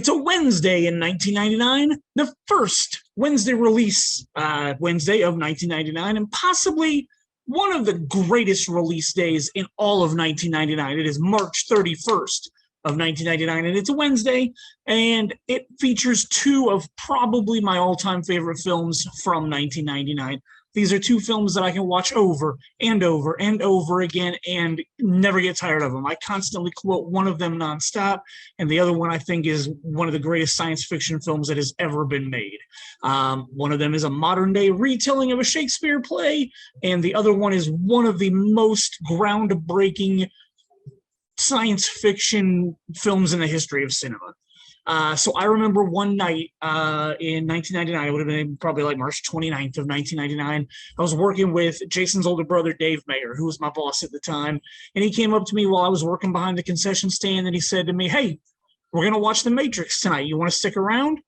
It's a Wednesday in 1999, the first Wednesday release Wednesday of 1999, and possibly one of the greatest release days in all of 1999. It is March 31st of 1999, and it's a Wednesday, and it features two of probably my all-time favorite films from 1999. These are two films that I can watch over and over and over again and never get tired of them. I constantly quote one of them nonstop, and the other one I think is one of the greatest science fiction films that has ever been made. One of them is a modern-day retelling of a Shakespeare play, and the other one is one of the most groundbreaking science fiction films in the history of cinema. So I remember one night in 1999, it would have been probably like March 29th of 1999. I was working with Jason's older brother, Dave Mayer, who was my boss at the time. And he came up to me while I was working behind the concession stand, and he said to me, "Hey, we're going to watch The Matrix tonight. You want to stick around?"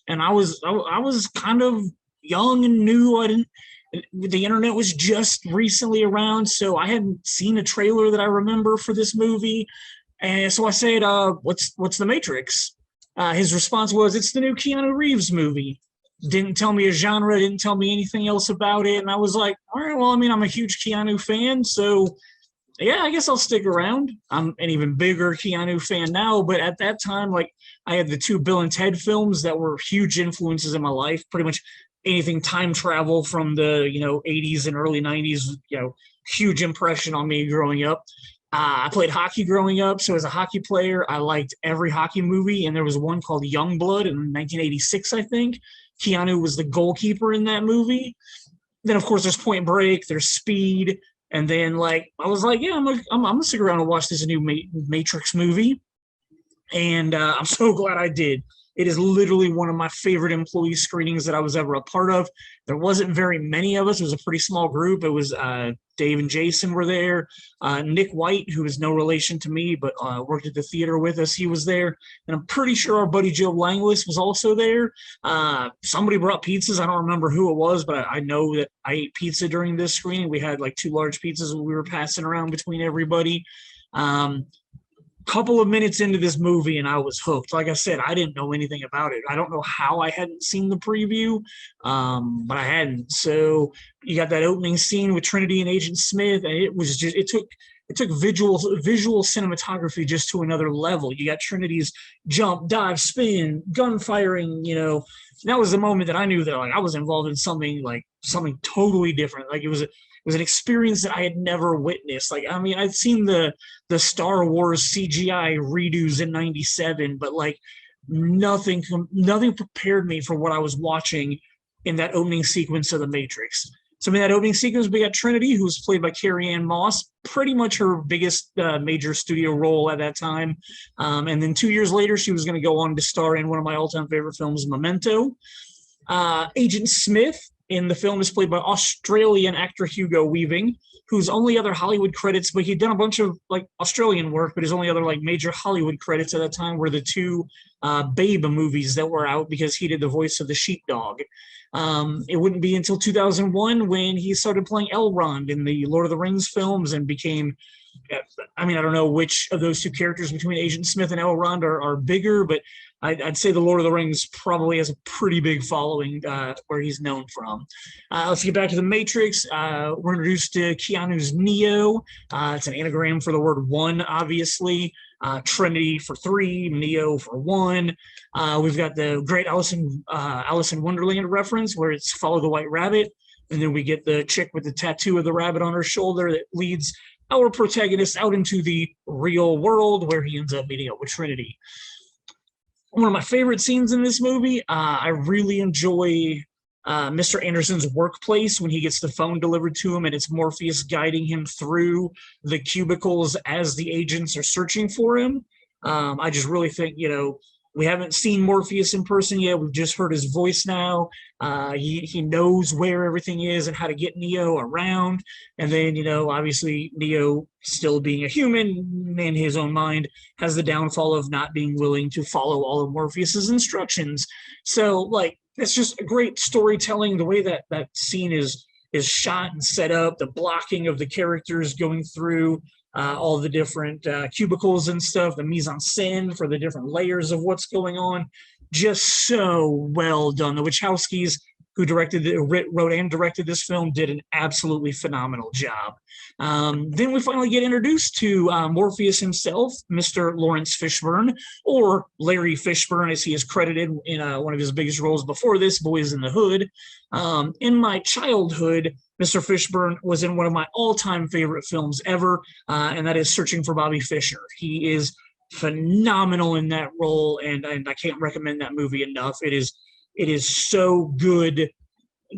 And I was kind of young and new. The internet was just recently around, so I hadn't seen a trailer that I remember for this movie. And so I said, what's The Matrix? His response was, "It's the new Keanu Reeves movie." Didn't tell me a genre, didn't tell me anything else about it. And I was like, all right, well, I mean, I'm a huge Keanu fan, so yeah, I guess I'll stick around. I'm an even bigger Keanu fan now, but at that time, like, I had the two Bill and Ted films that were huge influences in my life. Pretty much anything time travel from the 80s and early 90s, huge impression on me growing up. I played hockey growing up, so as a hockey player, I liked every hockey movie, and there was one called Youngblood in 1986, I think. Keanu was the goalkeeper in that movie. Then, of course, there's Point Break, there's Speed, and then, I was like, yeah, I'm gonna stick around and watch this new Matrix movie, and I'm so glad I did. It is literally one of my favorite employee screenings that I was ever a part of. There wasn't very many of us. It was a pretty small group. It was Dave and Jason were there. Nick White, who is no relation to me, but worked at the theater with us, he was there. And I'm pretty sure our buddy Joe Langlis was also there. Somebody brought pizzas. I don't remember who it was, but I know that I ate pizza during this screening. We had two large pizzas we were passing around between everybody. Couple of minutes into this movie and I was hooked. Like I said, I didn't know anything about it. I don't know how I hadn't seen the preview, but I hadn't. So you got that opening scene with Trinity and Agent Smith, and it took visual cinematography just to another level. You got Trinity's jump, dive, spin, gun firing. That was the moment that I knew that I was involved in something totally different. It was an experience that I had never witnessed. I'd seen the Star Wars CGI redos in '97, but nothing prepared me for what I was watching in that opening sequence of The Matrix. So in that opening sequence, we got Trinity, who was played by Carrie-Anne Moss, pretty much her biggest major studio role at that time. And then 2 years later, she was going to go on to star in one of my all-time favorite films, Memento. Agent Smith in the film is played by Australian actor Hugo Weaving, whose only other Hollywood credits, but he'd done a bunch of Australian work, but his only other major Hollywood credits at that time were the two Babe movies that were out, because he did the voice of the sheepdog. It wouldn't be until 2001 when he started playing Elrond in the Lord of the Rings films and became, I don't know which of those two characters between Agent Smith and Elrond are bigger, but I'd say the Lord of the Rings probably has a pretty big following where he's known from. Let's get back to The Matrix. We're introduced to Keanu's Neo. It's an anagram for the word one, obviously. Trinity for 3, Neo for 1. We've got the great Alice in Wonderland reference where it's Follow the White Rabbit. And then we get the chick with the tattoo of the rabbit on her shoulder that leads our protagonist out into the real world where he ends up meeting up with Trinity. One of my favorite scenes in this movie, I really enjoy Mr. Anderson's workplace when he gets the phone delivered to him and it's Morpheus guiding him through the cubicles as the agents are searching for him. I just really think, we haven't seen Morpheus in person yet. We've just heard his voice now. He knows where everything is and how to get Neo around. And then, obviously Neo, still being a human in his own mind, has the downfall of not being willing to follow all of Morpheus's instructions. So, it's just a great storytelling. The way that scene is shot and set up, the blocking of the characters going through all the different cubicles and stuff, the mise en scène for the different layers of what's going on. Just so well done. The Wachowskis, who wrote and directed this film, did an absolutely phenomenal job. Then we finally get introduced to Morpheus himself, Mr. Lawrence Fishburne, or Larry Fishburne, as he is credited in one of his biggest roles before this, Boys in the Hood. In my childhood, Mr. Fishburne was in one of my all-time favorite films ever, and that is Searching for Bobby Fischer. He is phenomenal in that role, and I can't recommend that movie enough. It is so good,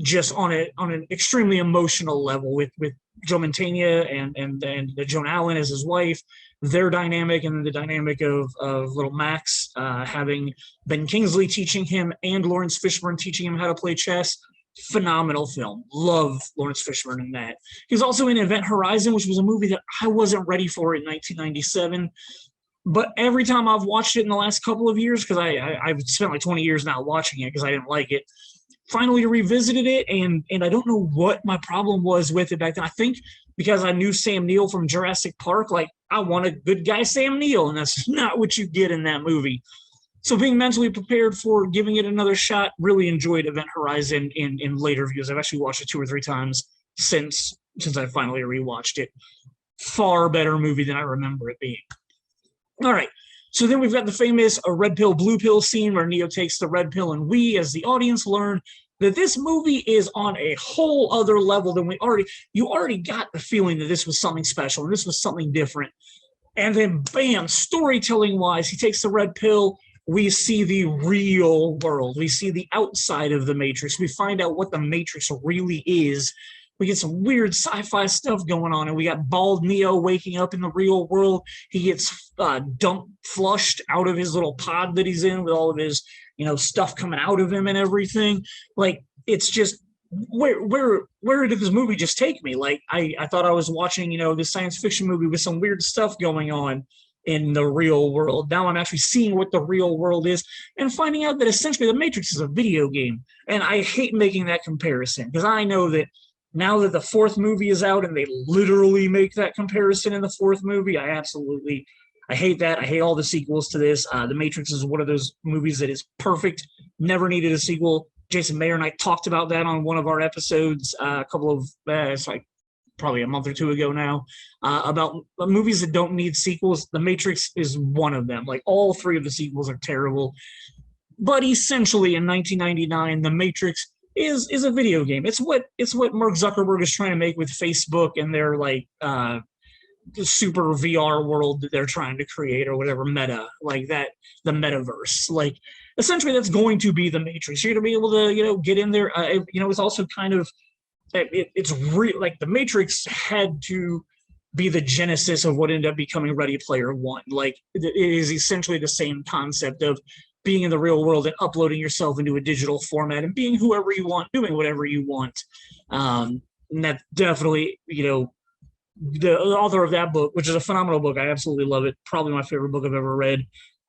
just on an extremely emotional level with Joe Mantegna and Joan Allen as his wife, their dynamic, and then the dynamic of little Max, having Ben Kingsley teaching him and Lawrence Fishburne teaching him how to play chess. Phenomenal film. Love Lawrence Fishburne in that. He was also in Event Horizon, which was a movie that I wasn't ready for in 1997. But every time I've watched it in the last couple of years, because I've spent like 20 years not watching it because I didn't like it, finally revisited it, and I don't know what my problem was with it back then. I think because I knew Sam Neill from Jurassic Park, like, I want a good guy Sam Neill, and that's not what you get in that movie. So being mentally prepared for giving it another shot, really enjoyed Event Horizon in later views. I've actually watched it 2 or 3 times since I finally rewatched it. Far better movie than I remember it being. All right, so then we've got the famous red pill, blue pill scene where Neo takes the red pill, and we, as the audience, learn that this movie is on a whole other level than you already got the feeling that this was something special and this was something different. And then, bam, storytelling-wise, he takes the red pill. We see the real world. We see the outside of the Matrix. We find out what the Matrix really is. We get some weird sci-fi stuff going on, and we got bald Neo waking up in the real world. He gets flushed out of his little pod that he's in with all of his, stuff coming out of him and everything. Like, it's just, where did this movie just take me? Like, I thought I was watching, this science fiction movie with some weird stuff going on in the real world. Now I'm actually seeing what the real world is and finding out that essentially the Matrix is a video game. And I hate making that comparison because I know that now that the 4th movie is out and they literally make that comparison in the 4th movie, I hate that. I hate all the sequels to this. The Matrix is one of those movies that is perfect, never needed a sequel. Jason Mayer and I talked about that on one of our episodes it's like probably a month or 2 ago now, about movies that don't need sequels. The Matrix is one of them. Like, all 3 of the sequels are terrible. But essentially in 1999, The Matrix is a video game. It's what Mark Zuckerberg is trying to make with Facebook and their super VR world that they're trying to create, or whatever, meta, like that, the metaverse. Like, essentially that's going to be the Matrix. You're going to be able to, get in there. It's also kind of, it's real. Like, the Matrix had to be the genesis of what ended up becoming Ready Player One. Like, it is essentially the same concept of being in the real world and uploading yourself into a digital format and being whoever you want, doing whatever you want. And that definitely, the author of that book, which is a phenomenal book, I absolutely love it, probably my favorite book I've ever read,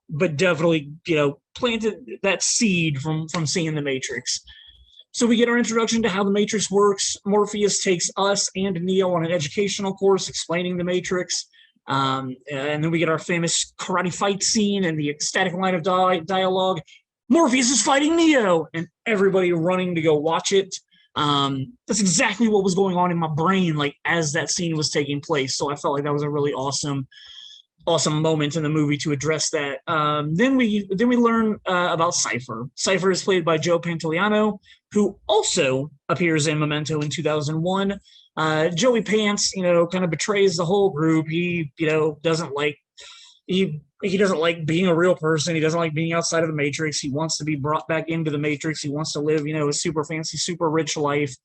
but definitely, planted that seed from seeing The Matrix. So we get our introduction to how the Matrix works. Morpheus takes us and Neo on an educational course explaining the Matrix. And then we get our famous karate fight scene and the ecstatic line of dialogue. Morpheus is fighting Neo, and everybody running to go watch it. That's exactly what was going on in my brain, like, as that scene was taking place. So I felt like that was a really awesome moment in the movie to address that. Then we learn about Cypher. Cypher is played by Joe Pantoliano, who also appears in Memento in 2001. Joey Pants, kind of betrays the whole group. He, doesn't like being a real person. He doesn't like being outside of the Matrix. He wants to be brought back into the Matrix. He wants to live, a super fancy, super rich life.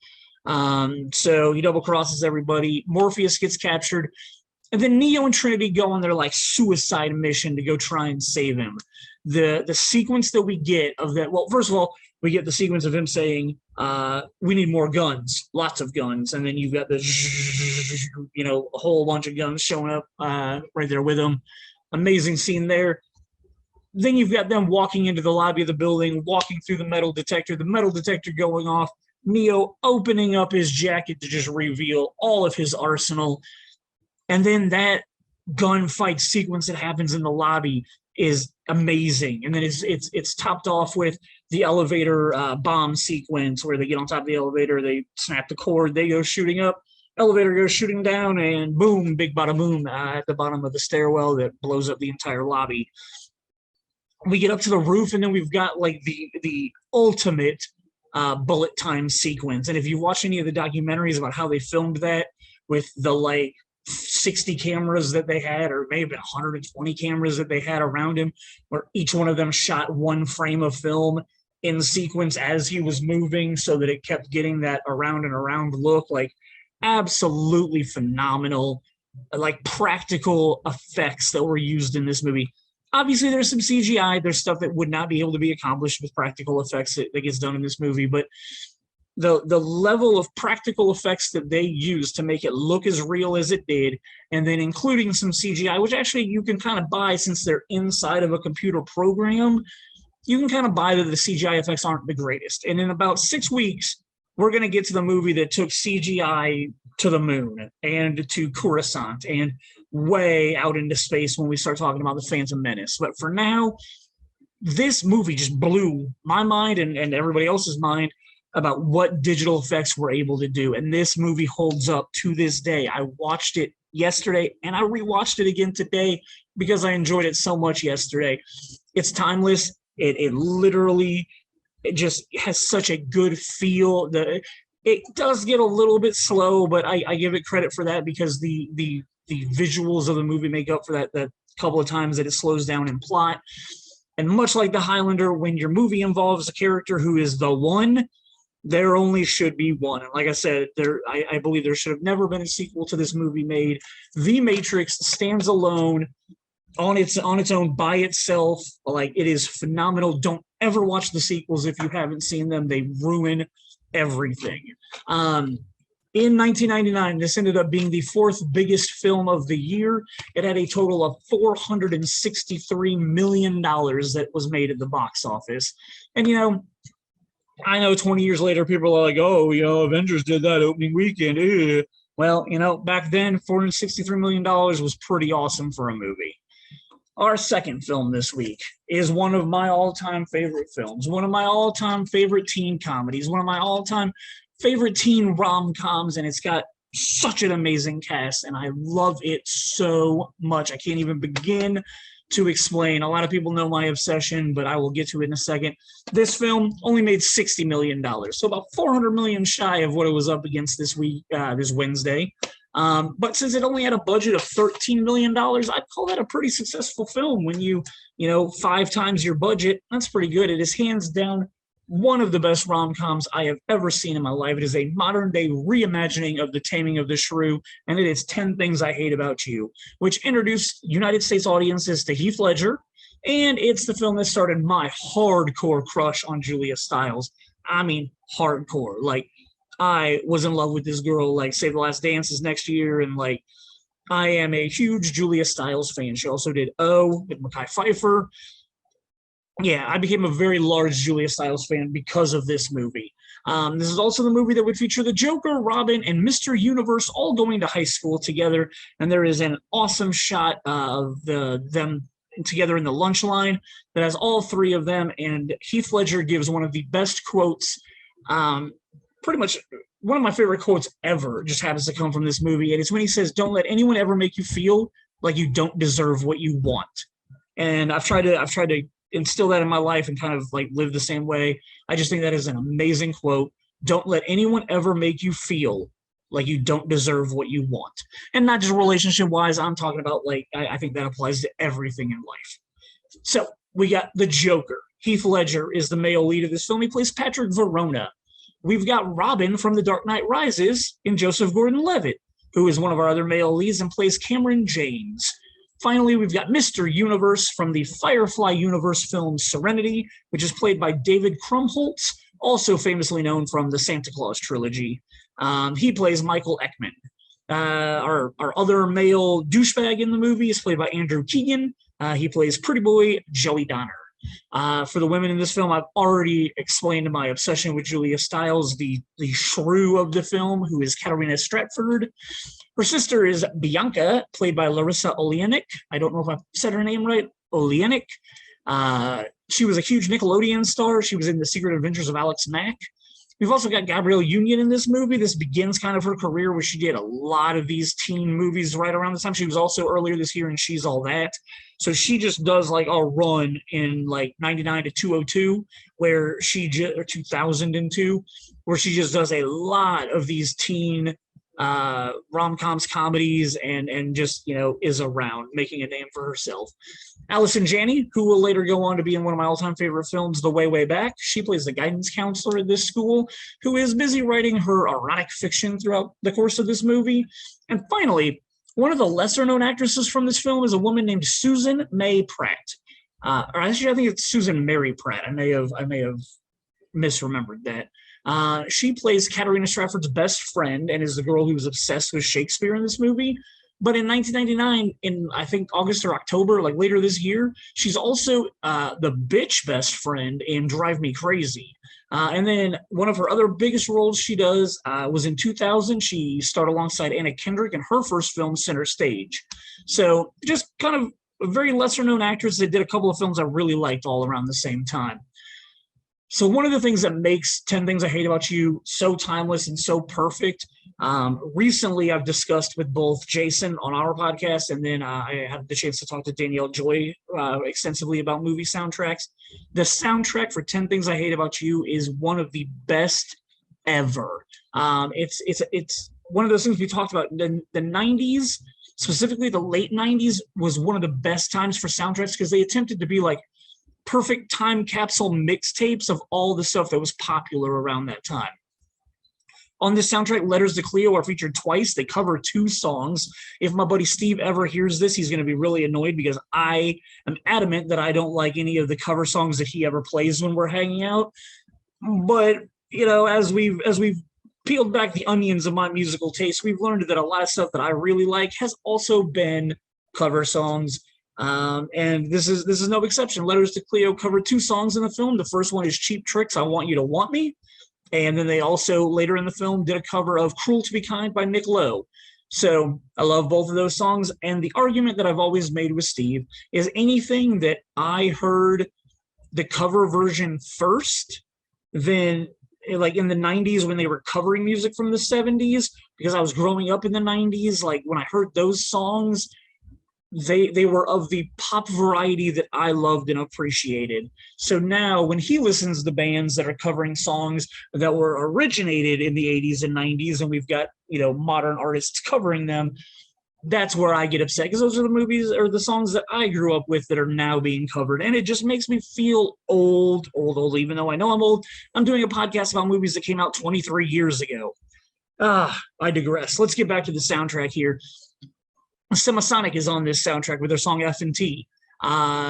So he double crosses everybody. Morpheus gets captured. And then Neo and Trinity go on their suicide mission to go try and save him. The sequence that we get of that, well, first of all, we get the sequence of him saying, we need more guns, lots of guns. And then you've got the, a whole bunch of guns showing up right there with him. Amazing scene there. Then you've got them walking into the lobby of the building, walking through the metal detector going off, Neo opening up his jacket to just reveal all of his arsenal. And then that gunfight sequence that happens in the lobby is amazing. And then it's topped off with the elevator bomb sequence where they get on top of the elevator, they snap the cord, they go shooting up, elevator goes shooting down, and boom, big bada boom at the bottom of the stairwell that blows up the entire lobby. We get up to the roof, and then we've got like the ultimate bullet time sequence. And if you watch any of the documentaries about how they filmed that with the like 60 cameras that they had, or maybe 120 cameras that they had around him, where each one of them shot one frame of film in sequence as he was moving so that it kept getting that around and around look, like absolutely phenomenal, like practical effects that were used in this movie. Obviously, there's some CGI. There's stuff that would not be able to be accomplished with practical effects that gets done in this movie, but the level of practical effects that they used to make it look as real as it did, and then including some CGI, which actually you can kind of buy since they're inside of a computer program, you can kind of buy that the CGI effects aren't the greatest. And in about 6 weeks, we're going to get to the movie that took CGI to the moon and to Coruscant and way out into space when we start talking about the Phantom Menace. But for now, this movie just blew my mind and everybody else's mind about what digital effects were able to do. And this movie holds up to this day. I watched it yesterday and I rewatched it again today because I enjoyed it so much yesterday. It's timeless. It literally, it just has such a good feel. It does get a little bit slow, but I give it credit for that because the visuals of the movie make up for that couple of times that it slows down in plot. And much like The Highlander, when your movie involves a character who is the one, there only should be one. And like I said, I believe there should have never been a sequel to this movie made. The Matrix stands alone on its own by itself. Like, it is phenomenal. Don't ever watch the sequels if you haven't seen them. They ruin everything. In 1999, this ended up being the fourth biggest film of the year. It had a total of $463 million that was made at the box office. And, you know, I know 20 years later, people are like, oh, you know, Avengers did that opening weekend. Ew. Well, you know, back then, $463 million was pretty awesome for a movie. Our second film this week is one of my all-time favorite films, one of my all-time favorite teen comedies, one of my all-time favorite teen rom-coms, and it's got such an amazing cast, and I love it so much. I can't even begin to explain. A lot of people know my obsession, but I will get to it in a second. This film only made $60 million, so about $400 million shy of what it was up against this week, this Wednesday. But since it only had a budget of $13 million, I'd call that a pretty successful film. When you know, 5 times your budget, that's pretty good. It is hands down one of the best rom-coms I have ever seen in my life. It is a modern-day reimagining of The Taming of the Shrew, and it is 10 Things I Hate About You, which introduced United States audiences to Heath Ledger, and it's the film that started my hardcore crush on Julia Stiles. I mean, hardcore. Like, I was in love with this girl, like, Save the Last Dance is next year, and, like, I am a huge Julia Stiles fan. She also did O with Mekhi Phifer. Yeah, I became a very large Julia Stiles fan because of this movie. This is also the movie that would feature the Joker, Robin, and Mr. Universe all going to high school together, and there is an awesome shot of them together in the lunch line that has all 3 of them, and Heath Ledger gives one of the best quotes, pretty much one of my favorite quotes ever just happens to come from this movie, and it's when he says, "Don't let anyone ever make you feel like you don't deserve what you want." And I've tried to instill that in my life and kind of like live the same way. I just think that is an amazing quote. Don't let anyone ever make you feel like you don't deserve what you want. And not just relationship wise, I'm talking about, like, I think that applies to everything in life. So we got the Joker. Heath Ledger is the male lead of this film. He plays Patrick Verona. We've got Robin from The Dark Knight Rises in Joseph Gordon-Levitt, who is one of our other male leads and plays Cameron James. Finally, we've got Mr. Universe from the Firefly Universe film Serenity, which is played by David Krumholtz, also famously known from the Santa Claus trilogy. He plays Michael Eckman. Our other male douchebag in the movie is played by Andrew Keegan. He plays Pretty Boy Joey Donner. For the women in this film, I've already explained my obsession with Julia Stiles, the shrew of the film, who is Katarina Stratford. Her sister is Bianca, played by Larissa Oleynik. I don't know if I said her name right. Oleynik. She was a huge Nickelodeon star. She was in The Secret Adventures of Alex Mack. We've also got Gabrielle Union in this movie. This begins kind of her career where she did a lot of these teen movies right around this time. She was also earlier this year in She's All That. So she just does like a run in like 99 to 202 where or 2002, where she just does a lot of these teen rom-coms, comedies, and just, is around making a name for herself. Allison Janney, who will later go on to be in one of my all-time favorite films, The Way, Way Back. She plays the guidance counselor at this school, who is busy writing her erotic fiction throughout the course of this movie. And finally, one of the lesser-known actresses from this film is a woman named Susan May Pratt. Or actually, I think it's Susan Mary Pratt. I may have misremembered that. She plays Katerina Stratford's best friend and is the girl who was obsessed with Shakespeare in this movie. But in 1999, in I think August or October, like later this year, she's also the bitch best friend in Drive Me Crazy. And then one of her other biggest roles she does was in 2000. She starred alongside Anna Kendrick in her first film, Center Stage. So just kind of a very lesser known actress that did a couple of films I really liked all around the same time. So one of the things that makes 10 Things I Hate About You so timeless and so perfect, recently I've discussed with both Jason on our podcast, and then I had the chance to talk to Danielle Joy extensively about movie soundtracks. The soundtrack for 10 Things I Hate About You is one of the best ever. It's one of those things we talked about. The 90s, specifically the late 90s, was one of the best times for soundtracks because they attempted to be like perfect time capsule mixtapes of all the stuff that was popular around that time. On this soundtrack, Letters to Cleo are featured twice. They cover 2 songs. If my buddy Steve ever hears this, he's going to be really annoyed because I am adamant that I don't like any of the cover songs that he ever plays when we're hanging out. But, as we've peeled back the onions of my musical taste, we've learned that a lot of stuff that I really like has also been cover songs. And this is no exception. Letters to Cleo covered 2 songs in the film. The first one is Cheap Tricks, I Want You to Want Me. And then they also, later in the film, did a cover of Cruel to Be Kind by Nick Lowe. So I love both of those songs. And the argument that I've always made with Steve is anything that I heard the cover version first, then like in the 90s when they were covering music from the 70s, because I was growing up in the 90s, like when I heard those songs, they were of the pop variety that I loved and appreciated. So now when he listens to bands that are covering songs that were originated in the 80s and 90s, and we've got, modern artists covering them, that's where I get upset because those are the movies or the songs that I grew up with that are now being covered. And it just makes me feel old, even though I know I'm old. I'm doing a podcast about movies that came out 23 years ago. I digress. Let's get back to the soundtrack here. Semisonic is on this soundtrack with their song F&T.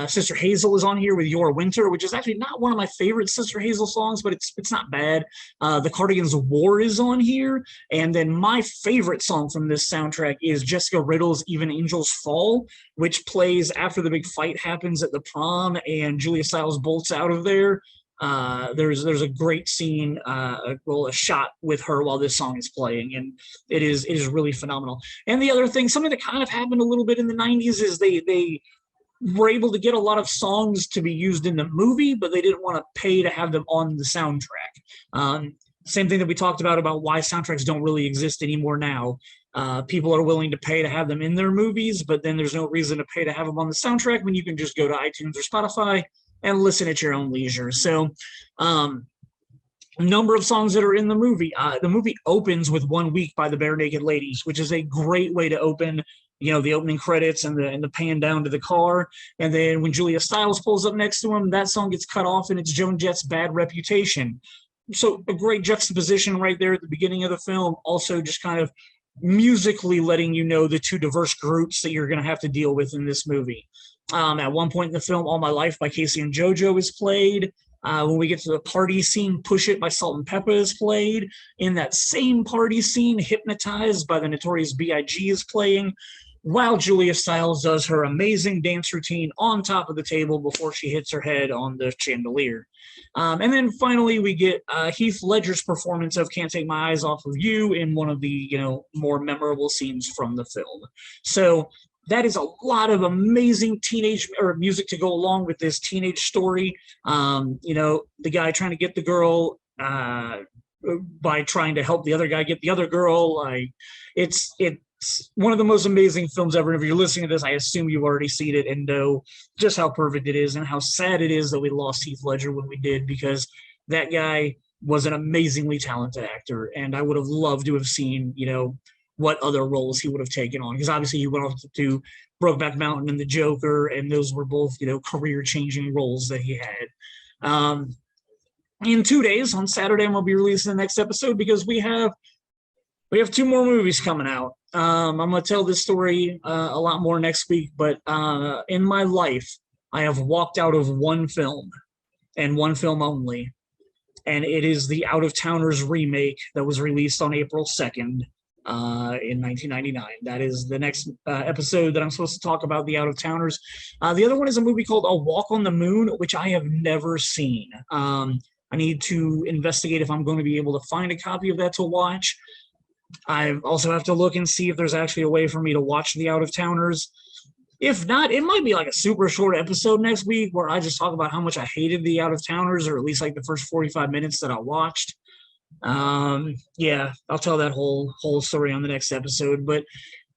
Sister Hazel is on here with Your Winter, which is actually not one of my favorite Sister Hazel songs, but it's not bad. The Cardigans' War is on here. And then my favorite song from this soundtrack is Jessica Riddle's Even Angels Fall, which plays after the big fight happens at the prom and Julia Stiles bolts out of there. There's a great scene, a shot with her while this song is playing, and it is really phenomenal. And the other thing, something that kind of happened a little bit in the 90s is they were able to get a lot of songs to be used in the movie, but they didn't want to pay to have them on the soundtrack. Same thing that we talked about why soundtracks don't really exist anymore now. People are willing to pay to have them in their movies, but then there's no reason to pay to have them on the soundtrack when you can just go to iTunes or Spotify and listen at your own leisure. So number of songs that are in the movie. The movie opens with One Week by the Bare Naked Ladies, which is a great way to open, the opening credits and the pan down to the car. And then when Julia Stiles pulls up next to him, that song gets cut off and it's Joan Jett's Bad Reputation. So a great juxtaposition right there at the beginning of the film. Also just kind of musically letting you know the 2 diverse groups that you're going to have to deal with in this movie. At one point in the film, All My Life by Casey and JoJo is played. When we get to the party scene, Push It by Salt and Pepper is played. In that same party scene, Hypnotized by the Notorious B.I.G. is playing. while Julia Stiles does her amazing dance routine on top of the table before she hits her head on the chandelier. And then finally, we get Heath Ledger's performance of "Can't Take My Eyes Off of You" in one of the more memorable scenes from the film. So that is a lot of amazing teenage or music to go along with this teenage story. The guy trying to get the girl by trying to help the other guy get the other girl. It's one of the most amazing films ever. And if you're listening to this, I assume you've already seen it and know just how perfect it is and how sad it is that we lost Heath Ledger when we did, because that guy was an amazingly talented actor, and I would have loved to have seen, what other roles he would have taken on, because obviously he went off to do Brokeback Mountain and The Joker, and those were both, career-changing roles that he had. In 2 days, on Saturday, I'm going to be releasing the next episode because we have 2 more movies coming out. I'm going to tell this story a lot more next week, but in my life, I have walked out of one film, and one film only, and it is the Out of Towners remake that was released on April 2nd in 1999. That is the next episode that I'm supposed to talk about, the Out of Towners. The other one is a movie called A Walk on the Moon, which I have never seen. I need to investigate if I'm going to be able to find a copy of that to watch. I also have to look and see if there's actually a way for me to watch the Out of Towners. If not, it might be like a super short episode next week where I just talk about how much I hated the Out of Towners, or at least like the first 45 minutes that I watched. Yeah, I'll tell that whole story on the next episode. But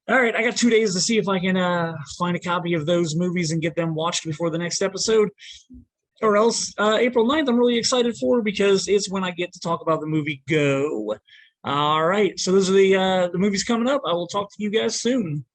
all right, I got 2 days to see if I can find a copy of those movies and get them watched before the next episode. Or else April 9th, I'm really excited for, because it's when I get to talk about the movie Go. All right, so those are the movies coming up. I will talk to you guys soon.